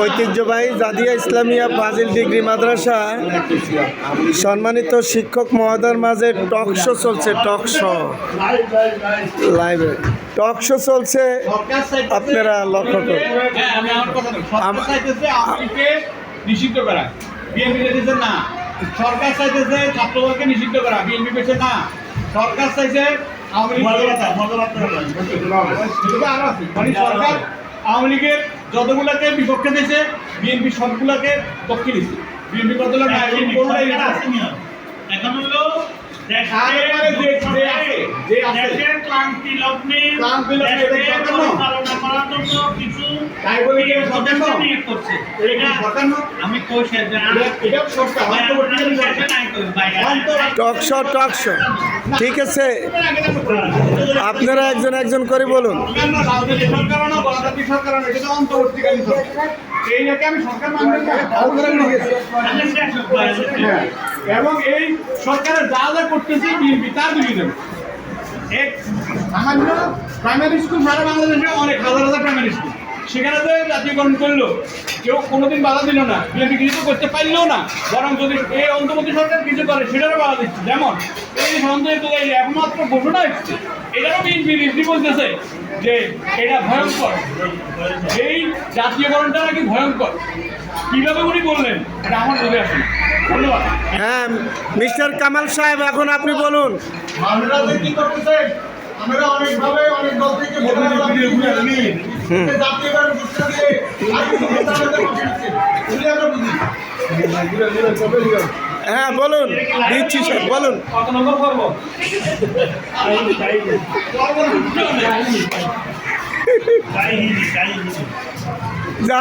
ঐতিহ্যবাহী জাদিয়া ইসলামিয়া ফাজিল ডিগ্রি মাদ্রাসা সম্মানিত শিক্ষক মহোদয়ের মাঝে টক শো চলছে, টক শো লাইভে টক শো চলছে, আপনারা লক্ষ্য করুন। নিষিদ্ধ করা বিএনপি চাইতেছে না, সরকার চাইতেছে ছাত্রদলকে নিষিদ্ধ করা, বিএনপি পেছে না, সরকার চাইছে সরকার আওয়ামী লীগের যতগুলাকে বিপক্ষে দিয়েছে বিএনপি সবগুলাকে পক্ষে দিচ্ছে। বিএনপি কতগুলো এখন হলো ঠিক আছে, আপনারা একজন একজন করে বলুন। এবং এই সরকারের যা যা করতেছে বিএনপি তার বিরুদ্ধে এক সামান্য প্রাইমারি স্কুল সারা বাংলাদেশে অনেক হাজার হাজার প্রাইমারি স্কুল, সেখানে তো জাতীয়করণ করলো, কেউ কোনোদিন বাধা দিল না, বিএনপি কিছু করতে পারলেও না, বরং যদি এই অন্তর্বর্তী সরকার কিছু করে সেটারও বাধা দিচ্ছে। যেমন এই সন্দেহ একমাত্র ঘোষণা এসছে, এটারও বিএনপি রিজভি বলতেছে যে এটা ভয়ঙ্কর, এই জাতীয়করণটা নাকি ভয়ঙ্কর। কিভাবে উনি বললেন এটা আমার বোঝে আসে। ধন্যবাদ। হ্যাঁ, মিস্টার কামাল সাহেব, এখন আপনি বলুন। কি করতেছে? আমরা অনেকভাবে অনেক দল থেকে হ্যাঁ বলুন, দিচ্ছি স্যার, বলুন। কত নম্বর পর্ব?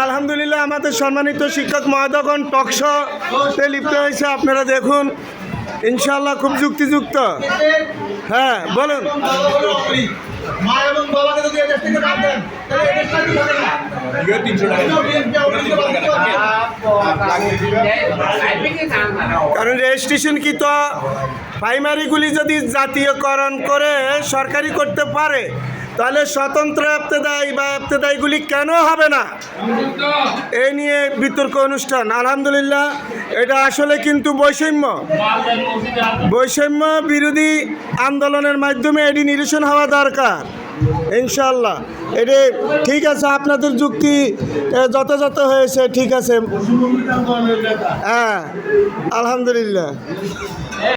আলহামদুলিল্লাহ, আমাদের সম্মানিত শিক্ষক মহোদয়গণ টক শোতে লিপ্ত হয়েছে, আপনারা দেখুন, ইনশাআল্লাহ খুব যুক্তিযুক্ত। হ্যাঁ বলুন। মা এবং বাবাকে যদি এদেশ থেকে বাদ দেন তাহলে এদেশটা কি হবে না? কারণ রেজিস্ট্রেশন কি তো প্রাইমারিগুলি যদি জাতীয়করণ করে সরকারি করতে পারে, তাহলে স্বতন্ত্র ইবতেদায়ী বা ইবতেদায়ীগুলি কেন হবে না, এই নিয়ে বিতর্ক অনুষ্ঠান। আলহামদুলিল্লাহ, এটা আসলে কিন্তু বৈষম্য বিরোধী আন্দোলনের মাধ্যমে এটি নিরসন হওয়া দরকার ইনশাআল্লাহ। এটি ঠিক আছে, আপনাদের যুক্তি যথাযথ হয়েছে, ঠিক আছে। হ্যাঁ আলহামদুলিল্লাহ।